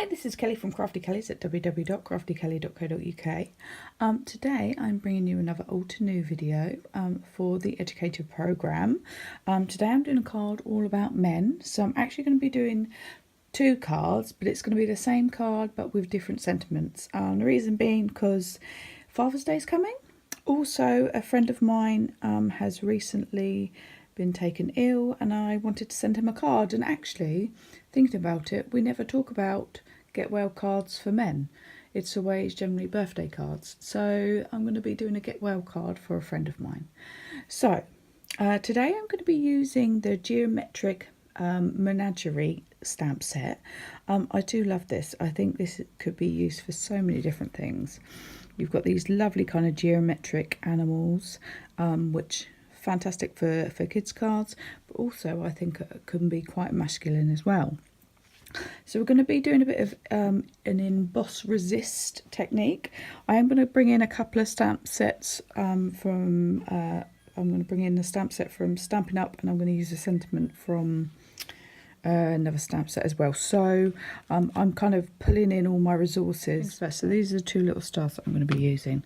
Hi, this is Kelly from Crafty Kelly's at www.craftykelly.co.uk. Today I'm bringing you another Altenew video for the educator programme. Today I'm doing a card all about men, so I'm actually going to be doing two cards, but it's going to be the same card but with different sentiments. The reason being because Father's Day is coming. Also, a friend of mine has recently been taken ill and I wanted to send him a card, and actually thinking about it, we never talk about get well cards for men. It's always generally birthday cards, so I'm going to be doing a get well card for a friend of mine. So today I'm going to be using the geometric menagerie stamp set. I do love this. I think this could be used for so many different things. You've got these lovely kind of geometric animals, which fantastic for kids cards, but also I think it can be quite masculine as well. So we're going to be doing a bit of an emboss resist technique. I am going to bring in a couple of stamp sets I'm going to bring in the stamp set from Stampin' Up, and I'm going to use a sentiment from another stamp set as well. So I'm kind of pulling in all my resources. So these are the two little stars that I'm going to be using.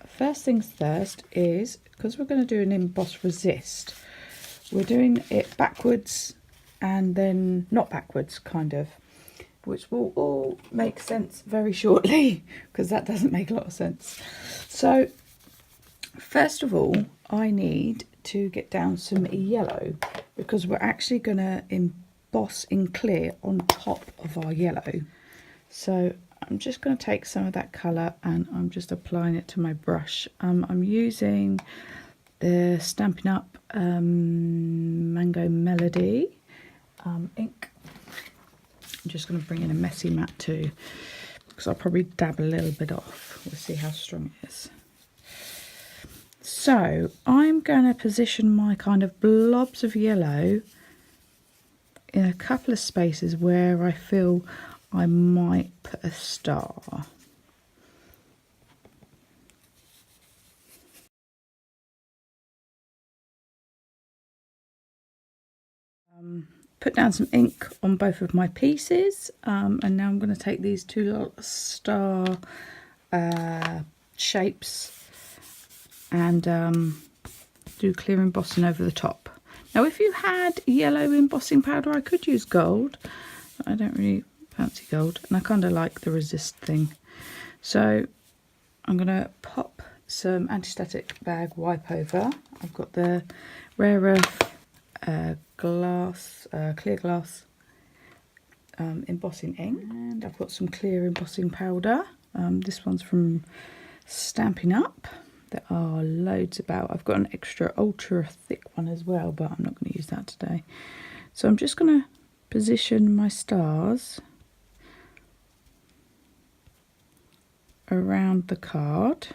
First things first is, because we're going to do an emboss resist, we're doing it backwards and then not backwards, kind of, which will all make sense very shortly because that doesn't make a lot of sense. So first of all, I need to get down some yellow because we're actually going to emboss in clear on top of our yellow. So I'm just going to take some of that colour and I'm just applying it to my brush. I'm using the Stampin' Up Mango Melody ink. I'm just going to bring in a messy mat too, because I'll probably dab a little bit off. We'll see how strong it is. So I'm going to position my kind of blobs of yellow in a couple of spaces where I feel I might put a star. Put down some ink on both of my pieces, and now I'm going to take these two little star shapes and do clear embossing over the top. Now if you had yellow embossing powder, I could use gold, but I don't really fancy gold, and I kind of like the resist thing. So I'm going to pop some anti-static bag wipe over. I've got the Rare Earth clear glass embossing ink, and I've got some clear embossing powder. This one's from Stampin' Up. There are loads about. I've got an extra ultra thick one as well, but I'm not going to use that today. So I'm just going to position my stars around the card.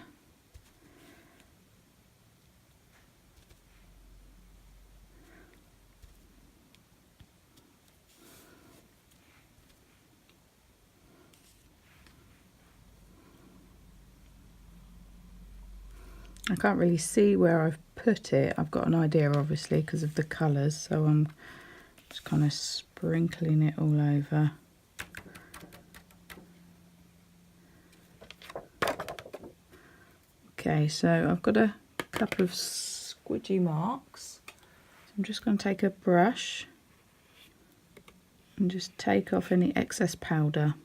I can't really see where I've put it. I've got an idea obviously because of the colours, so I'm just kind of sprinkling it all over. Okay, so I've got a couple of squidgy marks. So I'm just going to take a brush and just take off any excess powder.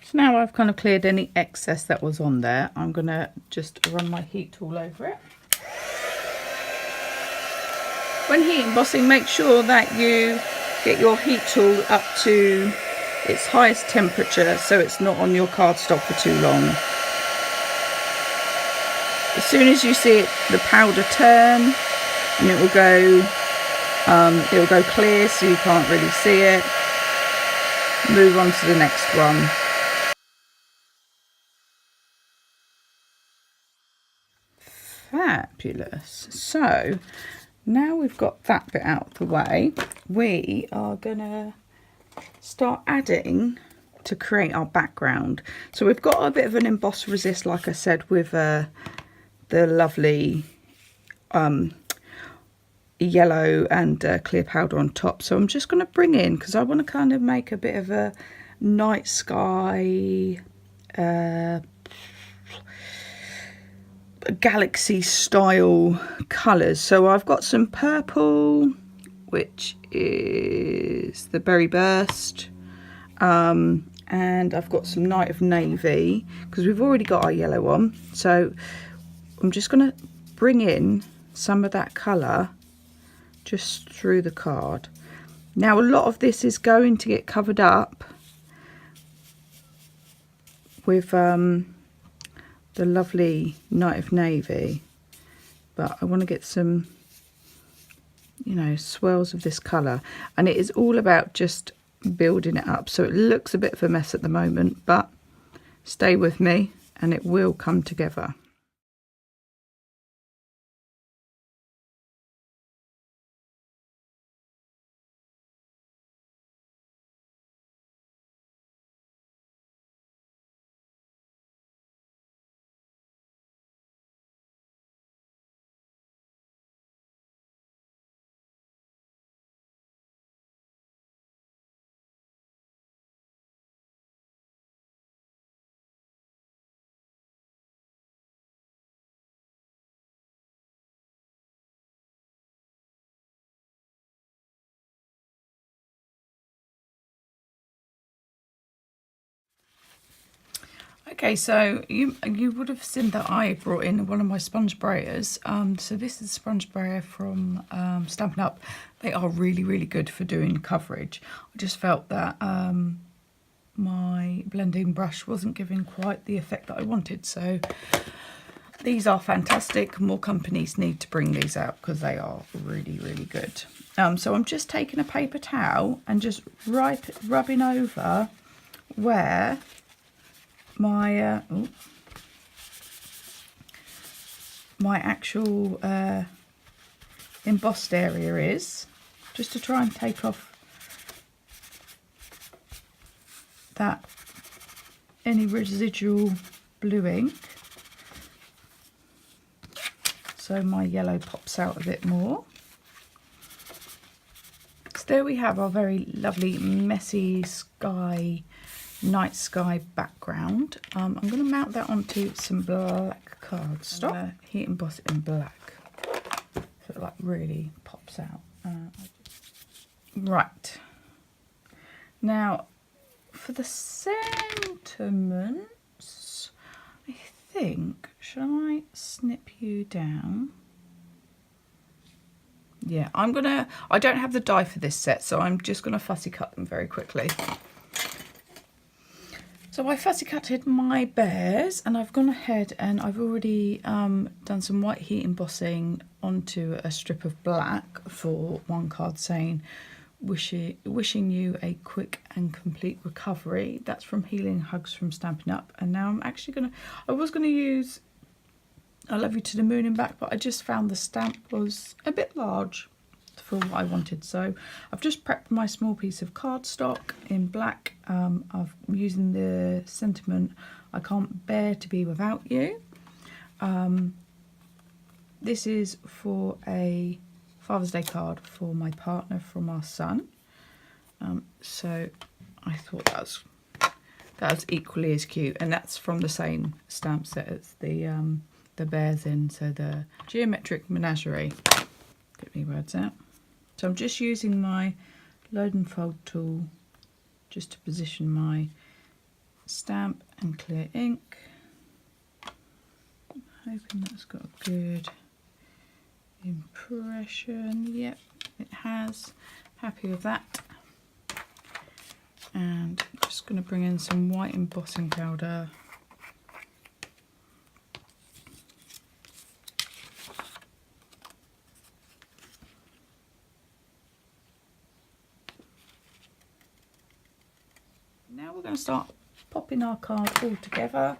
So now I've kind of cleared any excess that was on there. I'm going to just run my heat tool over it. When heat embossing, make sure that you get your heat tool up to its highest temperature so it's not on your cardstock for too long. As soon as you see it, the powder turn, and it will go clear so you can't really see it. Move on to the next one. Fabulous. So now we've got that bit out of the way, we are gonna start adding to create our background. So we've got a bit of an emboss resist, like I said, with the lovely yellow and clear powder on top. So I'm just going to bring in, because I want to kind of make a bit of a night sky galaxy style colours. So I've got some purple, which is the Berry Burst, and I've got some Night of Navy, because we've already got our yellow on. So I'm just going to bring in some of that colour just through the card. Now a lot of this is going to get covered up with the lovely Night of Navy, but I want to get some, you know, swirls of this colour, and it is all about just building it up. So it looks a bit of a mess at the moment, but stay with me and it will come together. Okay, so you would have seen that I brought in one of my sponge sprayers. So this is a sponge sprayer from Stampin' Up. They are really, really good for doing coverage. I just felt that my blending brush wasn't giving quite the effect that I wanted. So these are fantastic. More companies need to bring these out because they are really, really good. So I'm just taking a paper towel and just rubbing over where my my actual embossed area is, just to try and take off that any residual blue ink, so my yellow pops out a bit more. So there we have our very lovely messy sky, night sky background. I'm going to mount that onto some black cardstock, heat emboss it in black so it like really pops out. Right, now for the sentiments, I think, shall I snip you down? Yeah, I don't have the die for this set, so I'm just going to fussy cut them very quickly. So I fussy cutted my bears, and I've gone ahead and I've already done some white heat embossing onto a strip of black for one card saying, wishing you a quick and complete recovery. That's from Healing Hugs from Stampin' Up. And now I'm actually I was going to use I Love You to the Moon and Back, but I just found the stamp was a bit large for what I wanted. So I've just prepped my small piece of cardstock in black. I'm using the sentiment, I can't bear to be without you. This is for a Father's Day card for my partner from our son. So I thought that was equally as cute, and that's from the same stamp set as the bears in, so the Geometric Menagerie. Get me words out. So I'm just using my load and fold tool just to position my stamp and clear ink. I'm hoping that's got a good impression. Yep, it has. Happy with that. And I'm just going to bring in some white embossing powder. Now we're going to start popping our card all together.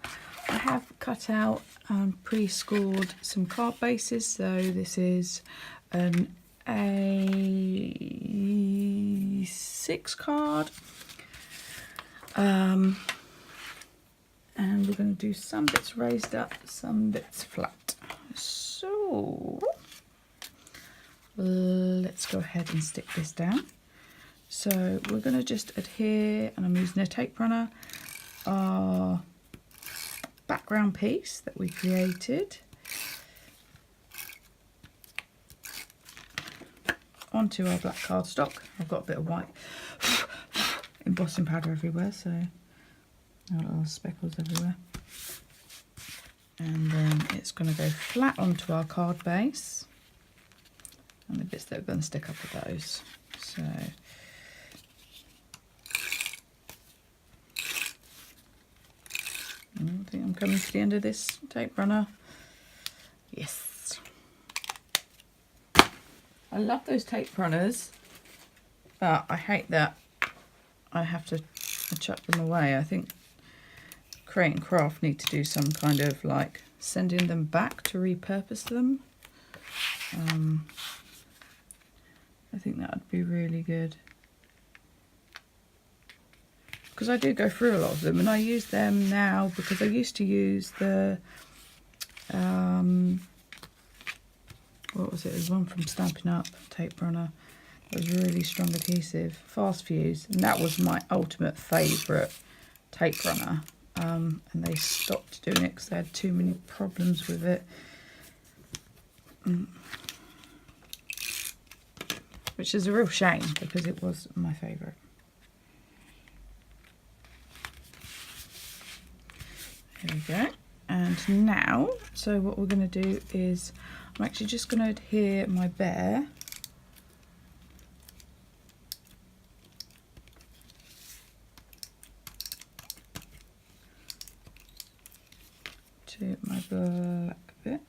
I have cut out and pre-scored some card bases. So this is an A6 card. And we're going to do some bits raised up, some bits flat. So let's go ahead and stick this down. So we're going to just adhere, and I'm using a tape runner, our background piece that we created onto our black cardstock. I've got a bit of white embossing powder everywhere, so little speckles everywhere. And then it's going to go flat onto our card base, and the bits that are going to stick up are those. So I think I'm coming to the end of this tape runner. Yes. I love those tape runners, but I hate that I have to chuck them away. I think Create and Craft need to do some kind of like sending them back to repurpose them. I think that would be really good, because I do go through a lot of them, and I use them now because I used to use the what was it? It was one from Stampin' Up tape runner. It was really strong adhesive, fast fuse, and that was my ultimate favourite tape runner. And they stopped doing it because they had too many problems with it. Which is a real shame, because it was my favourite. Here we go. And now, so what we're going to do is, I'm actually just going to adhere my bear to my black bit.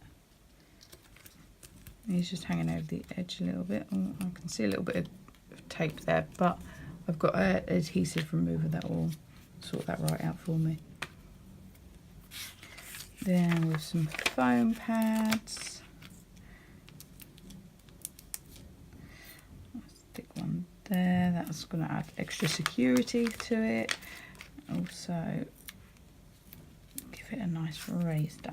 He's just hanging over the edge a little bit. Oh, I can see a little bit of tape there, but I've got an adhesive remover that will sort that right out for me. Then with some foam pads, I'll stick one there. That's going to add extra security to it. Also give it a nice raised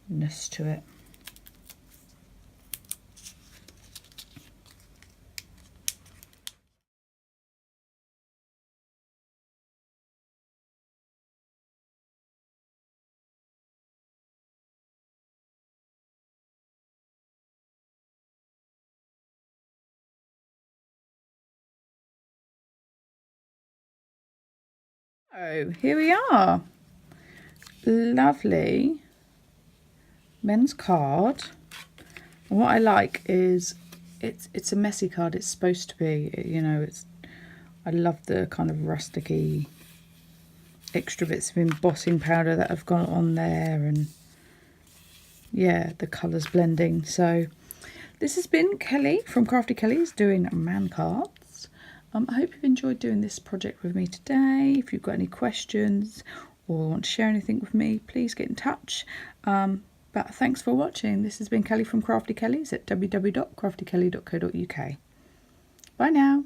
upness to it. Oh, here we are. Lovely men's card. And what I like is it's a messy card. It's supposed to be, you know, I love the kind of rusticy extra bits of embossing powder that have gone on there, and yeah, the colours blending. So this has been Kelly from Crafty Kelly's doing man cards. I hope you've enjoyed doing this project with me today. If you've got any questions or want to share anything with me, please get in touch. But thanks for watching. This has been Kelly from Crafty Kelly's at www.craftykelly.co.uk. Bye now.